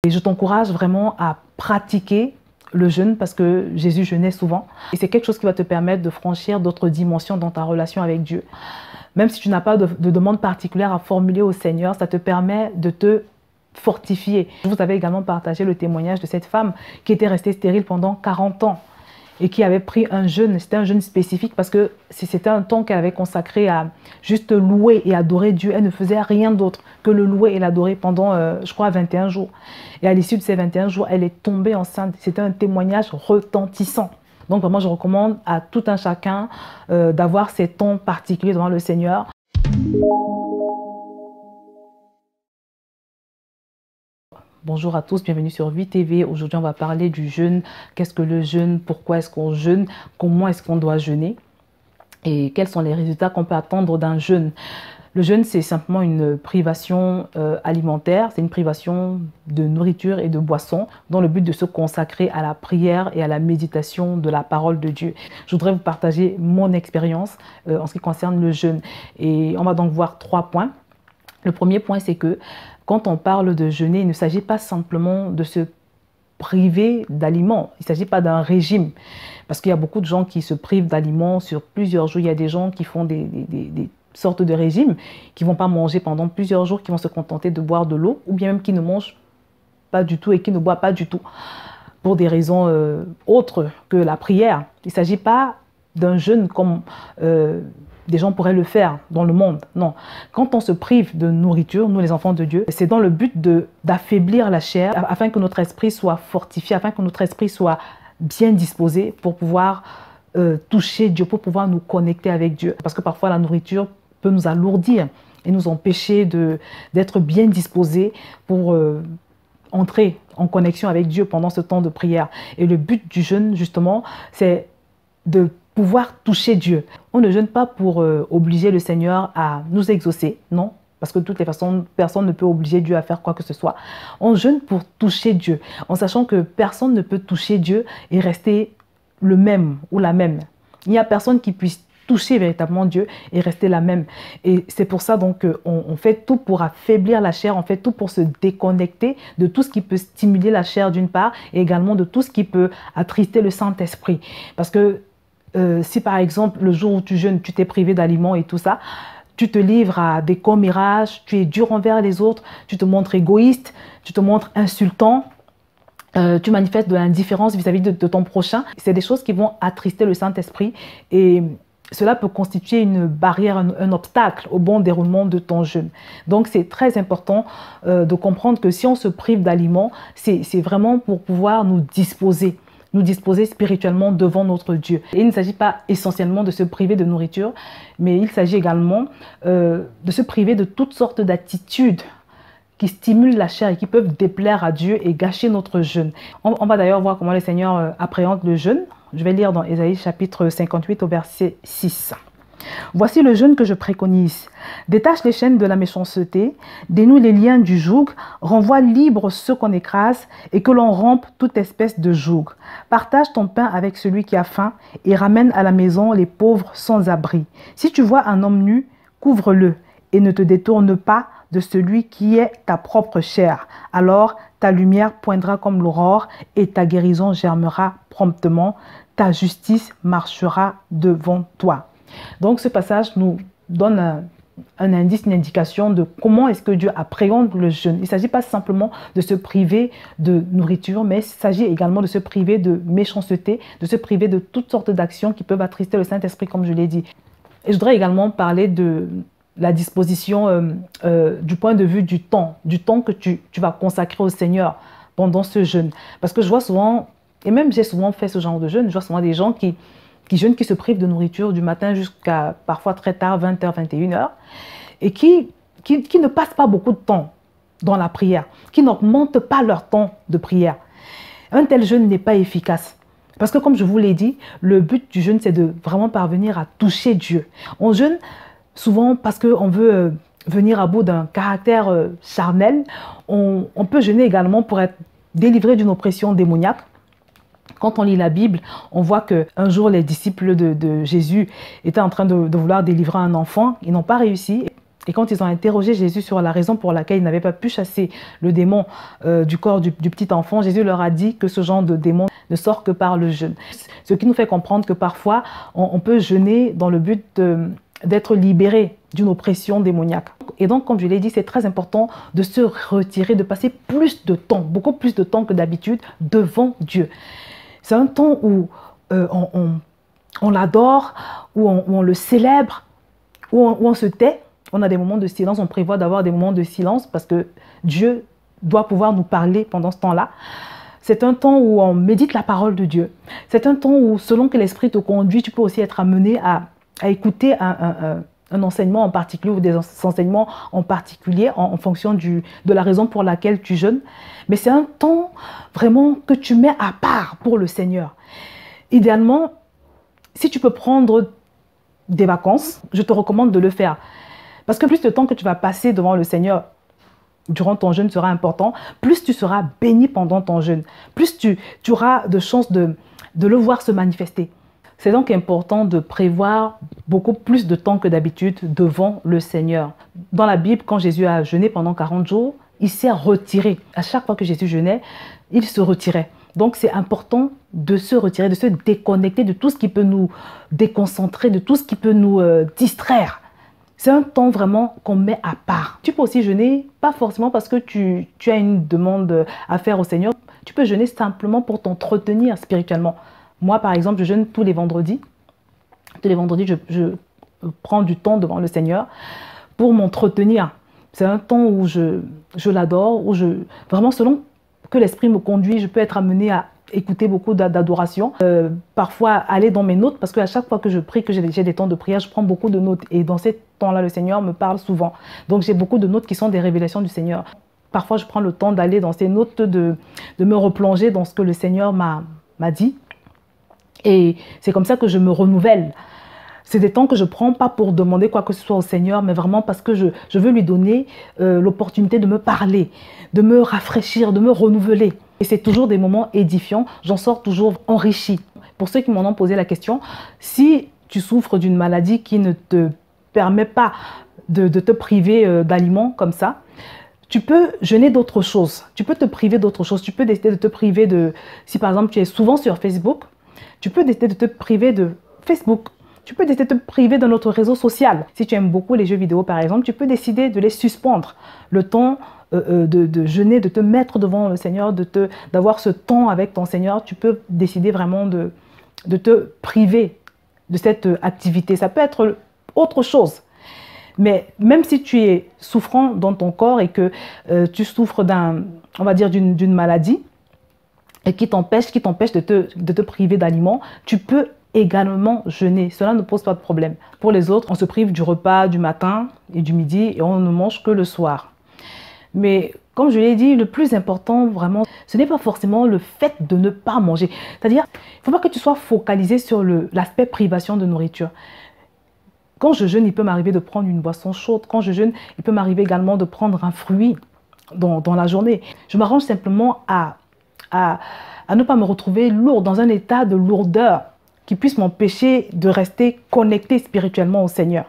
Et je t'encourage vraiment à pratiquer le jeûne parce que Jésus jeûnait souvent. Et c'est quelque chose qui va te permettre de franchir d'autres dimensions dans ta relation avec Dieu. Même si tu n'as pas de demande particulière à formuler au Seigneur, ça te permet de te fortifier. Je vous avais également partagé le témoignage de cette femme qui était restée stérile pendant 40 ans et qui avait pris un jeûne. C'était un jeûne spécifique parce que c'était un temps qu'elle avait consacré à juste louer et adorer Dieu. Elle ne faisait rien d'autre que le louer et l'adorer pendant, je crois, 21 jours. Et à l'issue de ces 21 jours, elle est tombée enceinte. C'était un témoignage retentissant. Donc vraiment, je recommande à tout un chacun d'avoir ces temps particuliers devant le Seigneur. Bonjour à tous, bienvenue sur Vie TV. Aujourd'hui, on va parler du jeûne. Qu'est-ce que le jeûne? Pourquoi est-ce qu'on jeûne? Comment est-ce qu'on doit jeûner? Et quels sont les résultats qu'on peut attendre d'un jeûne? Le jeûne, c'est simplement une privation alimentaire, c'est une privation de nourriture et de boisson dans le but de se consacrer à la prière et à la méditation de la parole de Dieu. Je voudrais vous partager mon expérience en ce qui concerne le jeûne. Et on va donc voir 3 points. Le premier point, c'est que quand on parle de jeûner, il ne s'agit pas simplement de se priver d'aliments. Il ne s'agit pas d'un régime. Parce qu'il y a beaucoup de gens qui se privent d'aliments sur plusieurs jours. Il y a des gens qui font des sortes de régimes, qui ne vont pas manger pendant plusieurs jours, qui vont se contenter de boire de l'eau, ou bien même qui ne mangent pas du tout et qui ne boivent pas du tout, pour des raisons autres que la prière. Il ne s'agit pas d'un jeûne comme des gens pourraient le faire dans le monde. Non. Quand on se prive de nourriture, nous les enfants de Dieu, c'est dans le but d'affaiblir la chair, afin que notre esprit soit fortifié, afin que notre esprit soit bien disposé pour pouvoir toucher Dieu, pour pouvoir nous connecter avec Dieu. Parce que parfois la nourriture peut nous alourdir et nous empêcher d'être bien disposés pour entrer en connexion avec Dieu pendant ce temps de prière. Et le but du jeûne, justement, c'est de pouvoir toucher Dieu. On ne jeûne pas pour obliger le Seigneur à nous exaucer, non, parce que de toutes les façons, personne ne peut obliger Dieu à faire quoi que ce soit. On jeûne pour toucher Dieu, en sachant que personne ne peut toucher Dieu et rester le même ou la même. Il n'y a personne qui puisse toucher véritablement Dieu et rester la même. Et c'est pour ça donc qu'on fait tout pour affaiblir la chair, on fait tout pour se déconnecter de tout ce qui peut stimuler la chair d'une part et également de tout ce qui peut attrister le Saint-Esprit. Parce que si par exemple le jour où tu jeûnes, tu t'es privé d'aliments et tout ça, tu te livres à des commérages, tu es dur envers les autres, tu te montres égoïste, tu te montres insultant, tu manifestes de l'indifférence vis-à-vis de ton prochain. C'est des choses qui vont attrister le Saint-Esprit et cela peut constituer une barrière, un obstacle au bon déroulement de ton jeûne. Donc c'est très important de comprendre que si on se prive d'aliments, c'est vraiment pour pouvoir nous disposer spirituellement devant notre Dieu. Et il ne s'agit pas essentiellement de se priver de nourriture, mais il s'agit également de se priver de toutes sortes d'attitudes qui stimulent la chair et qui peuvent déplaire à Dieu et gâcher notre jeûne. On va d'ailleurs voir comment le Seigneur appréhende le jeûne. Je vais lire dans Ésaïe chapitre 58 au verset 6. Voici le jeûne que je préconise. Détache les chaînes de la méchanceté, dénoue les liens du joug, renvoie libre ceux qu'on écrase et que l'on rompe toute espèce de joug. Partage ton pain avec celui qui a faim et ramène à la maison les pauvres sans abri. Si tu vois un homme nu, couvre-le et ne te détourne pas de celui qui est ta propre chair. Alors ta lumière poindra comme l'aurore et ta guérison germera promptement. Ta justice marchera devant toi. Donc ce passage nous donne un indice, une indication de comment est-ce que Dieu appréhende le jeûne. Il ne s'agit pas simplement de se priver de nourriture, mais il s'agit également de se priver de méchanceté, de se priver de toutes sortes d'actions qui peuvent attrister le Saint-Esprit, comme je l'ai dit. Et je voudrais également parler de la disposition du point de vue du temps que tu vas consacrer au Seigneur pendant ce jeûne. Parce que je vois souvent, et même j'ai souvent fait ce genre de jeûne, je vois souvent des gens qui jeûnent, qui se privent de nourriture du matin jusqu'à parfois très tard, 20h, 21h, et qui ne passent pas beaucoup de temps dans la prière, qui n'augmentent pas leur temps de prière. Un tel jeûne n'est pas efficace. Parce que comme je vous l'ai dit, le but du jeûne, c'est de vraiment parvenir à toucher Dieu. On jeûne souvent parce qu'on veut venir à bout d'un caractère charnel. On peut jeûner également pour être délivré d'une oppression démoniaque. Quand on lit la Bible, on voit qu'un jour, les disciples de Jésus étaient en train de vouloir délivrer un enfant. Ils n'ont pas réussi. Et quand ils ont interrogé Jésus sur la raison pour laquelle ils n'avaient pas pu chasser le démon du corps du petit enfant, Jésus leur a dit que ce genre de démon ne sort que par le jeûne. Ce qui nous fait comprendre que parfois, on peut jeûner dans le but d'être libéré d'une oppression démoniaque. Et donc, comme je l'ai dit, c'est très important de se retirer, de passer plus de temps, beaucoup plus de temps que d'habitude, devant Dieu. C'est un temps où on l'adore, où on le célèbre, où on se tait. On a des moments de silence, on prévoit d'avoir des moments de silence parce que Dieu doit pouvoir nous parler pendant ce temps-là. C'est un temps où on médite la parole de Dieu. C'est un temps où, selon que l'Esprit te conduit, tu peux aussi être amené à écouter un enseignement en particulier ou des enseignements en particulier en fonction de la raison pour laquelle tu jeûnes. Mais c'est un temps vraiment que tu mets à part pour le Seigneur. Idéalement, si tu peux prendre des vacances, je te recommande de le faire. Parce que plus de temps que tu vas passer devant le Seigneur durant ton jeûne sera important, plus tu seras béni pendant ton jeûne, plus tu auras de chances de le voir se manifester. C'est donc important de prévoir beaucoup plus de temps que d'habitude devant le Seigneur. Dans la Bible, quand Jésus a jeûné pendant 40 jours, il s'est retiré. À chaque fois que Jésus jeûnait, il se retirait. Donc c'est important de se retirer, de se déconnecter de tout ce qui peut nous déconcentrer, de tout ce qui peut nous distraire. C'est un temps vraiment qu'on met à part. Tu peux aussi jeûner, pas forcément parce que tu as une demande à faire au Seigneur. Tu peux jeûner simplement pour t'entretenir spirituellement. Moi, par exemple, je jeûne tous les vendredis. Tous les vendredis, je prends du temps devant le Seigneur pour m'entretenir. C'est un temps où je l'adore, où vraiment selon que l'Esprit me conduit, je peux être amenée à écouter beaucoup d'adoration, parfois aller dans mes notes, parce qu'à chaque fois que je prie, que j'ai des temps de prière, je prends beaucoup de notes. Et dans ces temps-là, le Seigneur me parle souvent. Donc j'ai beaucoup de notes qui sont des révélations du Seigneur. Parfois, je prends le temps d'aller dans ces notes, de me replonger dans ce que le Seigneur m'a dit. Et c'est comme ça que je me renouvelle. C'est des temps que je prends pas pour demander quoi que ce soit au Seigneur, mais vraiment parce que je veux lui donner l'opportunité de me parler, de me rafraîchir, de me renouveler. Et c'est toujours des moments édifiants, j'en sors toujours enrichi. Pour ceux qui m'en ont posé la question, si tu souffres d'une maladie qui ne te permet pas de te priver d'aliments comme ça, tu peux jeûner d'autres choses. Tu peux te priver d'autres choses. Tu peux décider de te priver de... Si par exemple tu es souvent sur Facebook, tu peux décider de te priver de Facebook. Tu peux décider de te priver d'un autre réseau social. Si tu aimes beaucoup les jeux vidéo par exemple, tu peux décider de les suspendre. Le temps de jeûner, de te mettre devant le Seigneur, d'avoir ce temps avec ton Seigneur, tu peux décider vraiment de te priver de cette activité. Ça peut être autre chose. Mais même si tu es souffrant dans ton corps et que tu souffres on va dire d'une maladie et qui t'empêche de te priver d'aliments, tu peux également jeûner. Cela ne pose pas de problème. Pour les autres, on se prive du repas du matin et du midi et on ne mange que le soir. Mais comme je l'ai dit, le plus important vraiment, ce n'est pas forcément le fait de ne pas manger. C'est-à-dire, il ne faut pas que tu sois focalisé sur l'aspect privation de nourriture. Quand je jeûne, il peut m'arriver de prendre une boisson chaude. Quand je jeûne, il peut m'arriver également de prendre un fruit dans la journée. Je m'arrange simplement à ne pas me retrouver lourd, dans un état de lourdeur qui puisse m'empêcher de rester connecté spirituellement au Seigneur.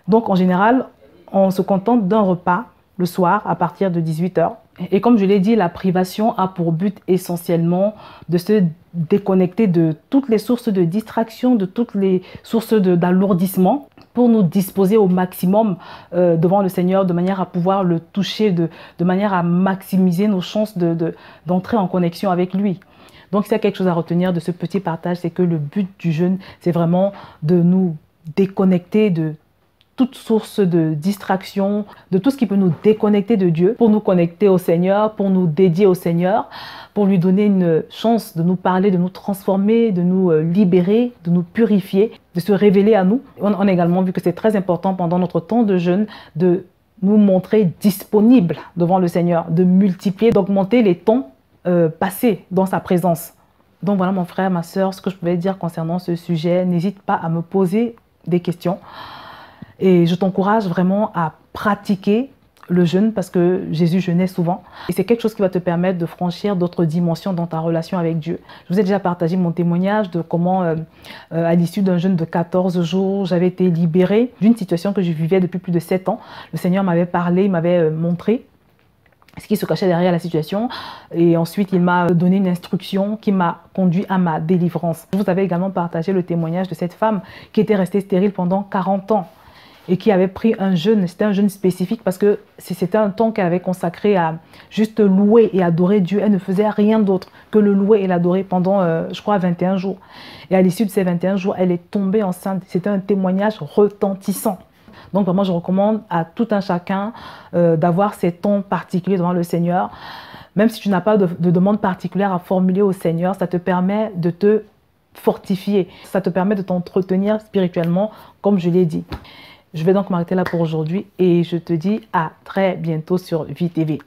Donc en général, on se contente d'un repas le soir à partir de 18 h. Et comme je l'ai dit, la privation a pour but essentiellement de se déconnecter de toutes les sources de distraction, de toutes les sources d'alourdissement pour nous disposer au maximum devant le Seigneur de manière à pouvoir le toucher, de manière à maximiser nos chances d'entrer en connexion avec lui. Donc, s'il y a quelque chose à retenir de ce petit partage, c'est que le but du jeûne, c'est vraiment de nous déconnecter de toute source de distraction, de tout ce qui peut nous déconnecter de Dieu, pour nous connecter au Seigneur, pour nous dédier au Seigneur, pour lui donner une chance de nous parler, de nous transformer, de nous libérer, de nous purifier, de se révéler à nous. On a également vu que c'est très important pendant notre temps de jeûne de nous montrer disponibles devant le Seigneur, de multiplier, d'augmenter les temps passés dans sa présence. Donc voilà mon frère, ma soeur, ce que je pouvais dire concernant ce sujet. N'hésite pas à me poser des questions. Et je t'encourage vraiment à pratiquer le jeûne parce que Jésus jeûnait souvent. Et c'est quelque chose qui va te permettre de franchir d'autres dimensions dans ta relation avec Dieu. Je vous ai déjà partagé mon témoignage de comment, à l'issue d'un jeûne de 14 jours, j'avais été libérée d'une situation que je vivais depuis plus de 7 ans. Le Seigneur m'avait parlé, il m'avait montré ce qui se cachait derrière la situation. Et ensuite, il m'a donné une instruction qui m'a conduit à ma délivrance. Je vous avais également partagé le témoignage de cette femme qui était restée stérile pendant 40 ans et qui avait pris un jeûne. C'était un jeûne spécifique parce que c'était un temps qu'elle avait consacré à juste louer et adorer Dieu. Elle ne faisait rien d'autre que le louer et l'adorer pendant, je crois, 21 jours. Et à l'issue de ces 21 jours, elle est tombée enceinte. C'était un témoignage retentissant. Donc vraiment, je recommande à tout un chacun d'avoir ces temps particuliers devant le Seigneur. Même si tu n'as pas de demande particulière à formuler au Seigneur, ça te permet de te fortifier. Ça te permet de t'entretenir spirituellement, comme je l'ai dit. Je vais donc m'arrêter là pour aujourd'hui et je te dis à très bientôt sur VTV.